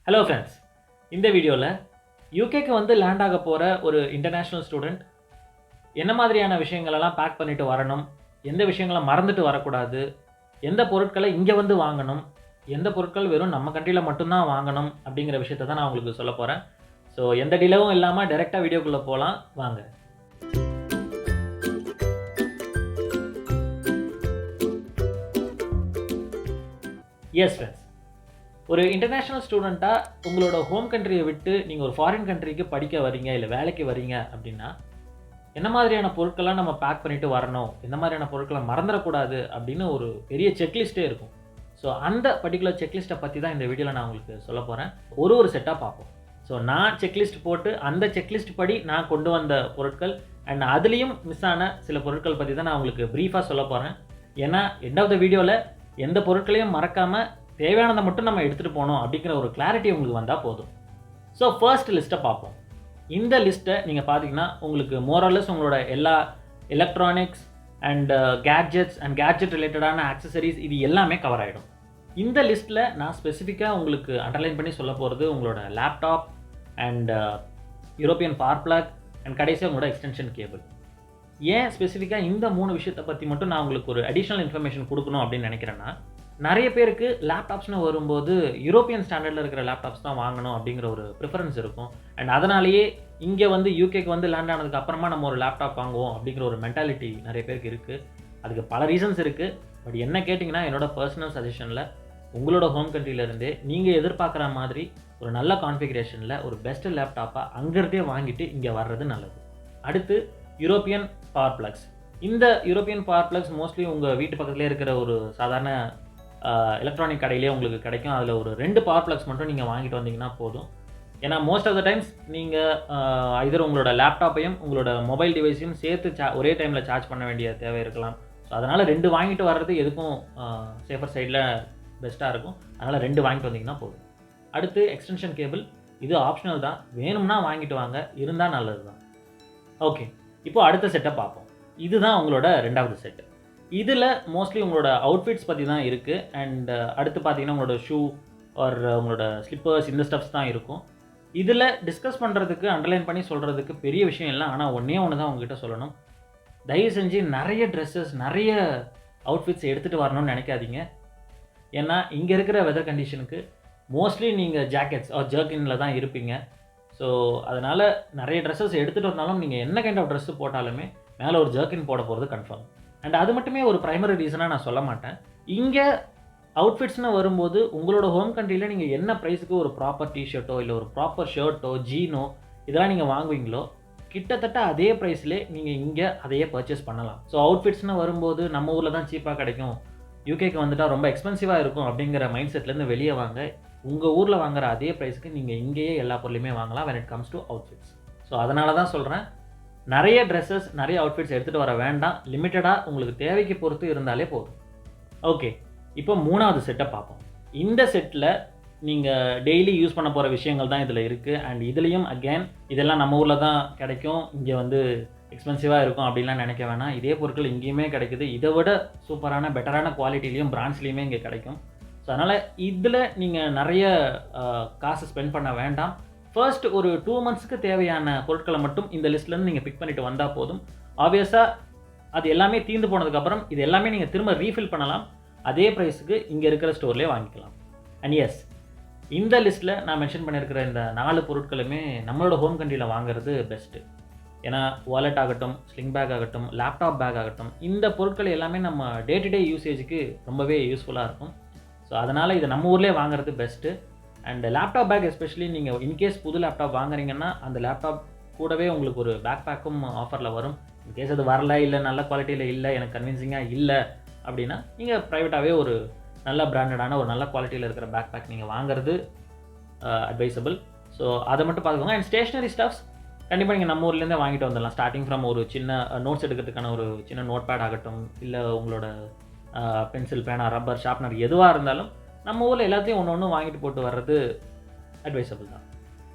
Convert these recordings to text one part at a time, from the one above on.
Hello friends, இந்த வீடியோவில் யூகேக்கு வந்து லேண்ட் ஆக போகிற ஒரு இன்டர்நேஷ்னல் ஸ்டூடெண்ட் என்ன மாதிரியான விஷயங்களெல்லாம் பேக் பண்ணிட்டு வரணும், எந்த விஷயங்களை மறந்துட்டு வரக்கூடாது, எந்த பொருட்களை இங்கே வந்து வாங்கணும், எந்த பொருட்கள் வெறும் நம்ம கண்ட்ரியில் மட்டும்தான் வாங்கணும் அப்படிங்கிற விஷயத்தை தான் நான் உங்களுக்கு சொல்ல போகிறேன். ஸோ எந்த டிலேவும் இல்லாமல் டைரெக்டாக வீடியோக்குள்ளே போகலாம் வாங்க. எஸ் ஃப்ரெண்ட்ஸ், ஒரு இன்டர்நேஷ்னல் ஸ்டூடெண்ட்டாக உங்களோட ஹோம் கண்ட்ரியை விட்டு நீங்கள் ஒரு ஃபாரின் கண்ட்ரிக்கு படிக்க வரீங்க, இல்லை வேலைக்கு வரீங்க அப்படின்னா என்ன மாதிரியான பொருட்கள்லாம் நம்ம பேக் பண்ணிட்டு வரணும், எந்த மாதிரியான பொருட்களை மறந்துடக்கூடாது அப்படின்னு ஒரு பெரிய செக்லிஸ்ட்டே இருக்கும். ஸோ அந்த பர்டிகுலர் செக்லிஸ்ட்டை பற்றி தான் இந்த வீடியோவில் நான் உங்களுக்கு சொல்ல போகிறேன். ஒரு செட்டாக பார்ப்போம். ஸோ நான் செக்லிஸ்ட் போட்டு அந்த செக்லிஸ்ட் படி நான் கொண்டு வந்த பொருட்கள் அண்ட் அதுலேயும் மிஸ் ஆன சில பொருட்கள் பற்றி தான் நான் உங்களுக்கு ப்ரீஃபாக சொல்ல போகிறேன். ஏன்னா எண்ட் ஆஃப் த வீடியோவில் எந்த பொருட்களையும் மறக்காமல் தேவையானதை மட்டும் நம்ம எடுத்துகிட்டு போகணும் அப்படிங்கிற ஒரு கிளாரிட்டி உங்களுக்கு வந்தால் போதும். ஸோ ஃபர்ஸ்ட் லிஸ்ட்டை பார்ப்போம். இந்த லிஸ்ட்டை நீங்கள் பார்த்தீங்கன்னா உங்களுக்கு மோரலஸ் உங்களோட எல்லா electronics and gadgets and gadget ரிலேட்டடான ஆக்சசரிஸ் இது எல்லாமே கவர் ஆகிடும். இந்த லிஸ்ட்டில் நான் ஸ்பெசிஃபிக்காக உங்களுக்கு அண்டர்லைன் பண்ணி சொல்ல போகிறது உங்களோட laptop and European power plug and கடைசியாக உங்களோட எக்ஸ்டென்ஷன் கேபிள். ஏன் ஸ்பெசிஃபிக்காக இந்த 3 விஷயத்தை பற்றி மட்டும் நான் உங்களுக்கு ஒரு அடிஷ்னல் இன்ஃபர்மேஷன் கொடுக்கணும் அப்படின்னு நினைக்கிறேன்னா, நிறைய பேருக்கு லேப்டாப்ஸ்னு வரும்போது யூரோப்பியன் ஸ்டாண்டர்டில் இருக்கிற லேப்டாப்ஸ் தான் வாங்கணும் அப்படிங்கிற ஒரு ப்ரிஃபரன்ஸ் இருக்கும். அண்ட் அதனாலேயே இங்கே வந்து யூகேக்கு வந்து லேண்ட் ஆனதுக்கு அப்புறமா நம்ம ஒரு லேப்டாப் வாங்குவோம் அப்படிங்கிற ஒரு மென்டாலிட்டி நிறைய பேருக்கு இருக்குது. அதுக்கு பல ரீசன்ஸ் இருக்குது. பட் என்ன கேட்டிங்கன்னா, என்னோடய பர்சனல் சஜஷனில் உங்களோட ஹோம் கண்ட்ரியிலேருந்தே நீங்கள் எதிர்பார்க்குற மாதிரி ஒரு நல்ல கான்ஃபிகரேஷனில் ஒரு பெஸ்ட்டு லேப்டாப்பாக அங்கேருந்தே வாங்கிட்டு இங்கே வர்றது நல்லது. அடுத்து யூரோப்பியன் பவர் பிளக்ஸ். இந்த யூரோப்பியன் பவர் பிளக்ஸ் மோஸ்ட்லி உங்கள் வீட்டு பக்கத்துலேயே இருக்கிற ஒரு சாதாரண எலக்ட்ரானிக் கடையிலே உங்களுக்கு கிடைக்கும். அதில் ஒரு 2 பவர் பிளக்ஸ் மட்டும் நீங்கள் வாங்கிட்டு வந்தீங்கன்னா போதும். ஏன்னா மோஸ்ட் ஆஃப் த டைம்ஸ் நீங்கள் இதர் உங்களோட லேப்டாப்பையும் உங்களோட மொபைல் டிவைஸையும் சேர்த்து ஒரே டைமில் சார்ஜ் பண்ண வேண்டிய தேவை இருக்கலாம். ஸோ அதனால் 2 வாங்கிட்டு வர்றது எதுக்கும் சேஃபர் சைடில் பெஸ்ட்டாக இருக்கும். அதனால் 2 வாங்கிட்டு வந்தீங்கன்னா போதும். அடுத்து எக்ஸ்டென்ஷன் கேபிள். இது ஆப்ஷனல் தான், வேணும்னா வாங்கிட்டு வாங்க, இருந்தால் நல்லது தான். ஓகே, இப்போது அடுத்த செட்டை பார்ப்போம். இதுதான் உங்களோட 2வது செட்டு. இதில் மோஸ்ட்லி உங்களோட அவுட்ஃபிட்ஸ் பற்றி தான் இருக்குது. அண்ட் அடுத்து பார்த்தீங்கன்னா உங்களோட ஷூ ஆர் உங்களோட ஸ்லிப்பர்ஸ் இந்த ஸ்டப்ஸ் தான் இருக்கும். இதில் டிஸ்கஸ் பண்ணுறதுக்கு அண்டர்லைன் பண்ணி சொல்கிறதுக்கு பெரிய விஷயம் இல்லை. ஆனால் ஒன்றே தான் உங்ககிட்ட சொல்லணும். தயவு செஞ்சு நிறைய ட்ரெஸ்ஸஸ் நிறைய அவுட்ஃபிட்ஸ் எடுத்துகிட்டு வரணும்னு நினைக்காதீங்க. ஏன்னா இங்கே இருக்கிற வெதர் கண்டிஷனுக்கு மோஸ்ட்லி நீங்கள் ஜாக்கெட்ஸ் ஆர் ஜர்க்கினில் தான் இருப்பீங்க. ஸோ அதனால் நிறைய ட்ரெஸ்ஸஸ் எடுத்துகிட்டு வந்தாலும் நீங்கள் என்ன கைண்ட் ஆஃப் ட்ரெஸ்ஸு போட்டாலுமே மேலே ஒரு ஜர்க்கின் போட போகிறது கன்ஃபார்ம். அண்ட் அது மட்டுமே ஒரு ப்ரைமரி ரீசனாக நான் சொல்ல மாட்டேன். இங்கே அவுட்ஃபிட்ஸ்னு வரும்போது உங்களோட ஹோம் கண்ட்ரியில் நீங்கள் என்ன ப்ரைஸுக்கு ஒரு ப்ராப்பர் டிஷர்ட்டோ இல்லை ஒரு ப்ராப்பர் ஷர்ட்டோ ஜீனோ இதெல்லாம் நீங்கள் வாங்குவீங்களோ கிட்டத்தட்ட அதே ப்ரைஸ்லேயே நீங்கள் இங்கே அதையே பர்ச்சேஸ் பண்ணலாம். ஸோ அவுட்ஃபிட்ஸ்னு வரும்போது நம்ம ஊரில் தான் சீப்பாக கிடைக்கும், யூகேக்கு வந்துட்டால் ரொம்ப எக்ஸ்பென்சிவாக இருக்கும் அப்படிங்கிற மைண்ட் செட்லேருந்து வெளியே வாங்க. உங்கள் ஊரில் வாங்குற அதே ப்ரைஸுக்கு நீங்கள் இங்கேயே எல்லா பொருளையுமே வாங்கலாம் when it comes to outfits. So அதனால தான் சொல்கிறேன், நிறைய ட்ரெஸ்ஸஸ் நிறைய அவுட்ஃபிட்ஸ் எடுத்துகிட்டு வர வேண்டாம். லிமிட்டடாக உங்களுக்கு தேவைக்கு பொறுத்து இருந்தாலே போதும். ஓகே, இப்போ 3வது செட்டை பார்ப்போம். இந்த செட்டில் நீங்கள் டெய்லி யூஸ் பண்ண போகிற விஷயங்கள் தான் இதில் இருக்குது. அண்ட் இதுலேயும் அகேன் இதெல்லாம் நம்ம ஊரில் தான் கிடைக்கும், இங்கே வந்து எக்ஸ்பென்சிவாக இருக்கும் அப்படின்லாம் நினைக்க வேணாம். இதே பொருட்கள் இங்கேயுமே கிடைக்குது. இதை விட சூப்பரான பெட்டரான குவாலிட்டிலையும் பிராண்ட்ஸ்லேயுமே இங்கே கிடைக்கும். ஸோ அதனால் இதில் நீங்கள் நிறைய காசு ஸ்பெண்ட் பண்ண வேண்டாம். ஃபர்ஸ்ட் ஒரு 2 மந்த்ஸ்க்கு தேவையான பொருட்களை மட்டும் இந்த லிஸ்ட்லேருந்து நீங்கள் பிக் பண்ணிவிட்டு வந்தால் போதும். ஆப்வியஸாக அது எல்லாமே தீர்ந்து போனதுக்கப்புறம் இது எல்லாமே நீங்கள் திரும்ப ரீஃபில் பண்ணலாம். அதே ப்ரைஸுக்கு இங்கே இருக்கிற ஸ்டோர்லேயே வாங்கிக்கலாம். அண்ட் எஸ், இந்த லிஸ்ட்டில் நான் மென்ஷன் பண்ணியிருக்கிற இந்த 4 பொருட்களுமே நம்மளோட ஹோம் கண்ட்ரியில் வாங்குறது பெஸ்ட்டு. ஏன்னா வாலெட் ஆகட்டும், ஸ்லிங் பேக் ஆகட்டும், லேப்டாப் பேக் ஆகட்டும், இந்த பொருட்கள் எல்லாமே நம்ம டே டு டே யூசேஜுக்கு ரொம்பவே யூஸ்ஃபுல்லாக இருக்கும். ஸோ அதனால் இது நம்ம ஊர்லேயே வாங்குறது best. And laptop bag especially நீங்கள் இன்கேஸ் புது லேப்டாப் வாங்குறீங்கன்னா அந்த லேப்டாப் கூடவே உங்களுக்கு ஒரு பேக் பேக்கும் ஆஃபரில் வரும். இன்கேஸ் அது வரல, இல்லை நல்ல குவாலிட்டியில் இல்லை, எனக்கு கன்வின்சிங்காக இல்லை அப்படின்னா நீங்கள் ப்ரைவேட்டாகவே ஒரு நல்ல பிராண்டடான ஒரு நல்ல குவாலிட்டியில் இருக்கிற பேக் பேக் நீங்கள் வாங்குறது அட்வைசபிள். ஸோ அதை மட்டும் பார்த்துக்கோங்க. அண்ட் ஸ்டேஷ்னரி ஸ்டஃப்ஸ் கண்டிப்பாக நீங்கள் நம்ம ஊர்லேருந்தே வாங்கிட்டு வந்துடலாம். ஸ்டார்டிங் ஃப்ரம் ஒரு சின்ன நோட்ஸ் எடுக்கிறதுக்கான ஒரு சின்ன நோட் பேட் ஆகட்டும், இல்லை உங்களோட பென்சில், பேனா, ரப்பர், ஷார்ப்னர் எதுவாக இருந்தாலும் நம்ம ஊரில் எல்லாத்தையும் ஒன்று வாங்கிட்டு போட்டு வர்றது அட்வைசபிள் தான்.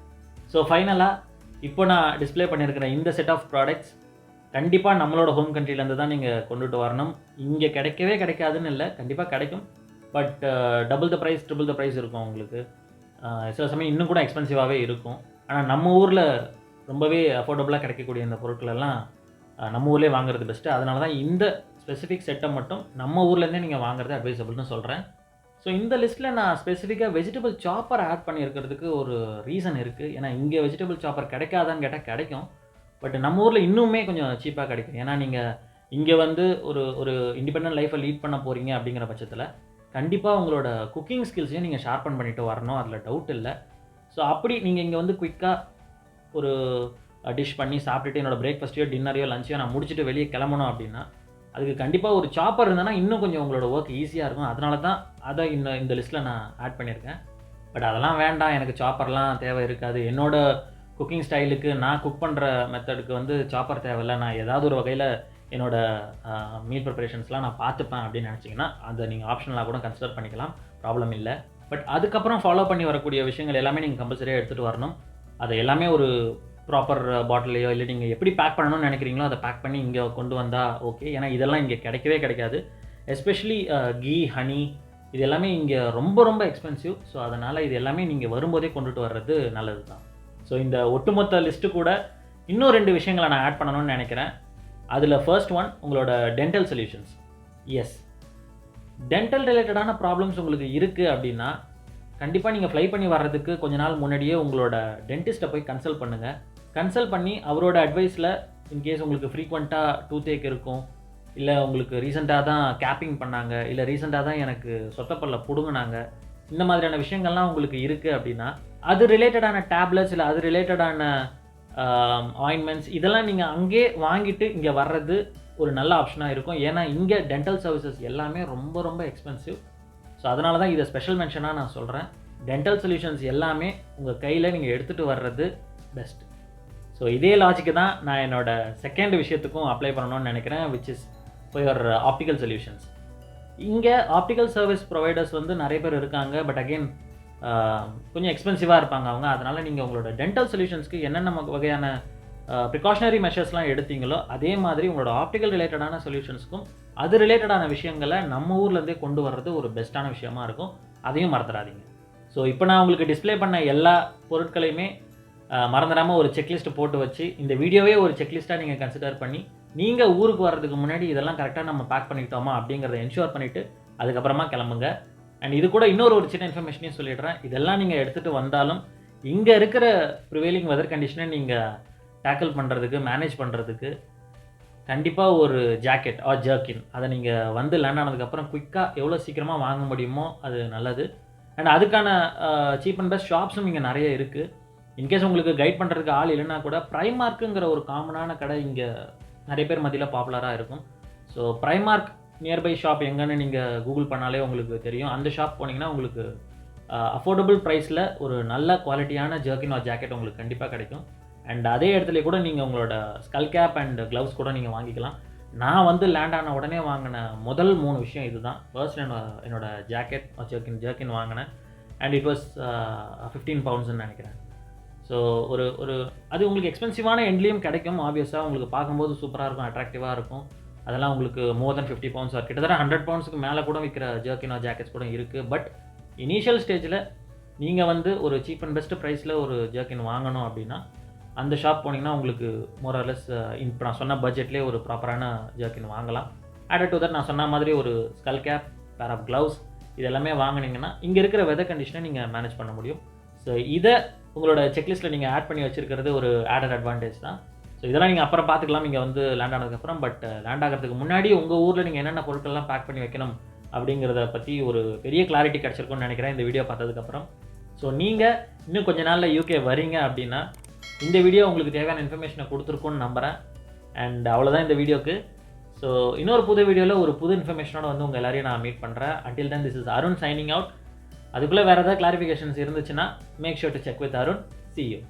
ஸோ ஃபைனலாக இப்போ நான் டிஸ்பிளே பண்ணியிருக்கிற இந்த செட் ஆஃப் ப்ராடக்ட்ஸ் கண்டிப்பாக நம்மளோட ஹோம் கண்ட்ரிலேருந்து தான் நீங்கள் கொண்டுட்டு வரணும். இங்கே கிடைக்கவே கிடைக்காதுன்னு இல்லை, கண்டிப்பாக கிடைக்கும். But double the price, triple the price இருக்கும் உங்களுக்கு. சில சமயம் இன்னும் கூட எக்ஸ்பென்சிவாகவே இருக்கும். ஆனால் நம்ம ஊரில் ரொம்பவே அஃபோர்டபுளாக கிடைக்கக்கூடிய இந்த பொருட்கள் எல்லாம் நம்ம ஊர்லேயே வாங்குறது பெஸ்ட்டு. அதனால தான் இந்த ஸ்பெசிஃபிக் செட்டை மட்டும் நம்ம ஊர்லேருந்தே நீங்கள் வாங்குறது அட்வைசபிள்னு சொல்கிறேன். ஸோ இந்த லிஸ்ட்டில் நான் ஸ்பெசிஃபிக்காக வெஜிடபிள் சாப்பர் ஆட் பண்ணியிருக்கிறதுக்கு ஒரு ரீசன் இருக்குது. ஏன்னா இங்கே வெஜிடபிள் சாப்பர் கிடைக்காதான்னு கேட்டால் கிடைக்கும். பட் நம்ம ஊரில் இன்னுமே கொஞ்சம் சீப்பாக கிடைக்கும். ஏன்னா நீங்கள் இங்கே வந்து ஒரு ஒரு இண்டிபெண்டன்ட் லைஃப்பை லீட் பண்ண போகிறீங்க அப்படிங்கிற பட்சத்தில் கண்டிப்பாக உங்களோட குக்கிங் ஸ்கில்ஸையும் நீங்கள் ஷார்ப்பன் பண்ணிட்டு வரணும், அதில் டவுட் இல்லை. ஸோ அப்படி நீங்கள் இங்கே வந்து குயிக்காக ஒரு டிஷ் பண்ணி சாப்பிட்டுட்டு என்னோடய பிரேக்ஃபாஸ்ட்டையோ டின்னரையோ லஞ்சையோ நான் முடிச்சுட்டு வெளியே கிளம்பணும் அப்படின்னா அதுக்கு கண்டிப்பாக ஒரு சாப்பர் இருந்ததுன்னா இன்னும் கொஞ்சம் உங்களோட ஒர்க் ஈஸியாக இருக்கும். அதனால தான் அதை இந்த லிஸ்ட்டில் நான் ஆட் பண்ணியிருக்கேன். பட் அதெல்லாம் வேண்டாம், எனக்கு சாப்பர்லாம் தேவை இருக்காது, என்னோட குக்கிங் ஸ்டைலுக்கு நான் குக் பண்ணுற மெத்தடுக்கு வந்து சாப்பர் தேவையில்லை, நான் ஏதாவது ஒரு வகையில் என்னோடய மீல் ப்ரிப்பரேஷன்ஸ்லாம் நான் பார்த்துப்பேன் அப்படின்னு நினச்சிங்கன்னா அதை நீங்கள் ஆப்ஷனலாக கூட கன்சிடர் பண்ணிக்கலாம், ப்ராப்ளம் இல்லை. பட் அதுக்கப்புறம் ஃபாலோ பண்ணி வரக்கூடிய விஷயங்கள் எல்லாமே நீங்கள் கம்பல்சரியாக எடுத்துகிட்டு வரணும். அதை எல்லாமே ஒரு ப்ராப்பர் பாட்டிலையோ இல்லை நீங்கள் எப்படி பேக் பண்ணணும்னு நினைக்கிறீங்களோ அதை பேக் பண்ணி இங்கே கொண்டு வந்தால் ஓகே. ஏன்னா இதெல்லாம் இங்கே கிடைக்கவே கிடைக்காது. எஸ்பெஷலி கீ, ஹனி இது எல்லாமே இங்கே ரொம்ப ரொம்ப எக்ஸ்பென்சிவ். ஸோ அதனால் இது எல்லாமே நீங்கள் வரும்போதே கொண்டுட்டு வர்றது நல்லது தான். ஸோ இந்த ஒட்டுமொத்த லிஸ்ட்டு கூட இன்னும் 2 விஷயங்களை நான் ஆட் பண்ணணும்னு நினைக்கிறேன். அதில் ஃபர்ஸ்ட் ஒன் உங்களோட டென்டல் சொல்யூஷன்ஸ். எஸ், டென்டல் ரிலேட்டடான ப்ராப்ளம்ஸ் உங்களுக்கு இருக்குது அப்படின்னா கண்டிப்பாக நீங்கள் ஃப்ளை பண்ணி வர்றதுக்கு கொஞ்ச நாள் முன்னாடியே உங்களோட டென்டிஸ்ட்டை போய் கன்சல்ட் பண்ணுங்கள். கன்சல்ட் பண்ணி அவரோட அட்வைஸில் இன்கேஸ் உங்களுக்கு ஃப்ரீக்வெண்ட்டாக டூத்தேக் இருக்கும், இல்லை உங்களுக்கு ரீசெண்டாக தான் கேப்பிங் பண்ணாங்க, இல்லை ரீசெண்டாக தான் எனக்கு சொத்தப்பல்ல பிடுங்கினாங்க, இந்த மாதிரியான விஷயங்கள்லாம் உங்களுக்கு இருக்குது அப்படின்னா அது ரிலேட்டடான டேப்லெட்ஸ் இல்லை அது ரிலேட்டடான ஆயின்மெண்ட்ஸ் இதெல்லாம் நீங்கள் அங்கேயே வாங்கிட்டு இங்கே வர்றது ஒரு நல்ல ஆப்ஷனாக இருக்கும். ஏன்னா இங்கே டென்டல் சர்வீசஸ் எல்லாமே ரொம்ப ரொம்ப எக்ஸ்பென்சிவ். ஸோ அதனால தான் இதை ஸ்பெஷல் மென்ஷனாக நான் சொல்கிறேன். டென்டல் சொல்யூஷன்ஸ் எல்லாமே உங்கள் கையில் நீங்கள் எடுத்துகிட்டு வர்றது பெஸ்ட். ஸோ இதே லாஜிக்கு தான் நான் என்னோடய செகண்ட் விஷயத்துக்கும் அப்ளை பண்ணணும்னு நினைக்கிறேன், which is for your optical solutions. இங்கே ஆப்டிக்கல் சர்வீஸ் ப்ரொவைடர்ஸ் வந்து நிறைய பேர் இருக்காங்க. பட் அகெயின் கொஞ்சம் எக்ஸ்பென்சிவாக இருப்பாங்க அவங்க. அதனால் நீங்கள் உங்களோட டென்டல் சொல்யூஷன்ஸ்க்கு என்னென்ன வகையான ப்ரிகாஷனரி மெஷர்ஸ்லாம் எடுத்தீங்களோ அதே மாதிரி உங்களோட ஆப்டிக்கல் ரிலேட்டடான சொல்யூஷன்ஸ்க்கும் அது ரிலேட்டடான விஷயங்களை நம்ம ஊர்லேருந்தே கொண்டு வர்றது ஒரு பெஸ்ட்டான விஷயமா இருக்கும். அதையும் மறந்துடாதீங்க. ஸோ இப்போ நான் உங்களுக்கு டிஸ்பிளே பண்ண எல்லா பொருட்களையுமே மறந்துடாமல் ஒரு செக்லிஸ்ட்டு போட்டு வச்சு இந்த வீடியோவே ஒரு செக்லிஸ்ட்டாக நீங்கள் கன்சிடர் பண்ணி நீங்கள் ஊருக்கு வர்றதுக்கு முன்னாடி இதெல்லாம் கரெக்டாக நம்ம பேக் பண்ணிக்கிட்டோமா அப்படிங்கிறத என்ஷூர் பண்ணிவிட்டு அதுக்கப்புறமா கிளம்புங்க. அண்ட் இது கூட இன்னொரு சின்ன இன்ஃபர்மேஷனையும் சொல்லிடுறேன். இதெல்லாம் நீங்கள் எடுத்துகிட்டு வந்தாலும் இங்கே இருக்கிற ப்ரிவேலிங் வெதர் கண்டிஷனை நீங்கள் டேக்கிள் பண்ணுறதுக்கு, மேனேஜ் பண்ணுறதுக்கு கண்டிப்பாக ஒரு ஜாக்கெட் ஆர் ஜர்க்கின் அதை நீங்கள் வந்து லேண்ட் ஆனதுக்கப்புறம் குயிக்காக எவ்வளோ சீக்கிரமாக வாங்க முடியுமோ அது நல்லது. அண்ட் அதுக்கான சீப் அண்ட் பெஸ்ட் ஷாப்ஸும் இங்கே நிறைய இருக்குது. இன்கேஸ் உங்களுக்கு கைட் பண்ணுறதுக்கு ஆள் இல்லைன்னா கூட ப்ரைமார்க்குங்கிற ஒரு காமனான கடை இங்கே நிறைய பேர் மத்தியில் பாப்புலராக இருக்கும். ஸோ ப்ரைமார்க் நியர்பை ஷாப் எங்கன்னு நீங்கள் கூகுள் பண்ணாலே உங்களுக்கு தெரியும். அந்த ஷாப் போனீங்கன்னா உங்களுக்கு அஃபோர்டபுள் ப்ரைஸில் ஒரு நல்ல குவாலிட்டியான ஜர்க்கின் ஆர் ஜாக்கெட் உங்களுக்கு கண்டிப்பாக கிடைக்கும். அண்ட் அதே இடத்துல கூட நீங்கள் உங்களோட ஸ்கல் கேப் அண்ட் க்ளவுஸ் கூட நீங்கள் வாங்கிக்கலாம். நான் வந்து லேண்ட் ஆன உடனே வாங்கின முதல் 3 விஷயம் இது தான். ஃபர்ஸ்ட் என்னோட ஜாக்கெட் ஜர்க்கின் வாங்கினேன். அண்ட் இட் வாஸ் 15 பவுண்ட்ஸ்ன்னு நினைக்கிறேன். ஸோ ஒரு அது உங்களுக்கு எக்ஸ்பென்சிவான எண்ட்லேயும் கிடைக்கும். ஆப்வியஸாக உங்களுக்கு பார்க்கும்போது சூப்பராக இருக்கும், அட்ராக்டிவாக இருக்கும். அதெல்லாம் உங்களுக்கு மோர் தென் 50 பவுண்ட்ஸ் கிட்டத்தட்ட 100 பவுண்ட்ஸுக்கு மேலே கூட விற்கிற ஜர்க்கின் ஆர் ஜாக்கெட்ஸ் கூட இருக்குது. பட் இனிஷியல் ஸ்டேஜில் நீங்கள் வந்து ஒரு சீப் அண்ட் பெஸ்ட் ப்ரைஸில் ஒரு ஜர்க்கின் வாங்கணும் அப்படின்னா அந்த ஷாப் போனீங்கன்னா உங்களுக்கு மோரலஸ் இப்போ நான் சொன்ன பட்ஜெட்லேயே ஒரு ப்ராப்பரான ஜர்க்கின் வாங்கலாம். ஆடட் டு தட் நான் சொன்ன மாதிரி ஒரு skull cap, pair of gloves இது எல்லாமே வாங்கினீங்கன்னா இங்கே இருக்கிற வெதர் கண்டிஷனை நீங்கள் மேனேஜ் பண்ண முடியும். ஸோ இதை உங்களோட செக்லிஸ்ட்டில் நீங்கள் ஆட் பண்ணி வச்சுருக்கிறது ஒரு ஆடட் அட்வான்டேஜ் தான். ஸோ இதெல்லாம் நீங்கள் அப்புறம் பார்த்துக்கலாம் இங்கே வந்து லேண்ட் ஆனதுக்கப்புறம். பட் லேண்ட் ஆகிறதுக்கு முன்னாடி உங்கள் ஊரில் நீங்கள் என்னென்ன பொருட்கள்லாம் பேக் பண்ணி வைக்கணும் அப்படிங்கிறத பற்றி ஒரு பெரிய கிளாரிட்டி கிடச்சிருக்கும்னு நினைக்கிறேன் இந்த வீடியோ பார்த்ததுக்கப்புறம். ஸோ நீங்கள் இன்னும் கொஞ்ச நாளில் யூகே வரீங்க அப்படின்னா இந்த வீடியோ உங்களுக்கு தேவையான இன்ஃபர்மேஷனை கொடுத்துருக்குன்னு நம்புகிறேன். அண்ட் அவ்வளோதான் இந்த வீடியோக்கு. ஸோ இன்னொரு புது வீடியோவில் ஒரு புது இன்ஃபர்மேஷனோட வந்து உங்கள் எல்லாரையும் நான் மீட் பண்ணுறேன். until then this is Arun signing out. அதுக்குள்ளே வேறு ஏதாவது கிளாரிஃபிகேஷன்ஸ் இருந்துச்சுன்னா make sure to check with Arun. See you.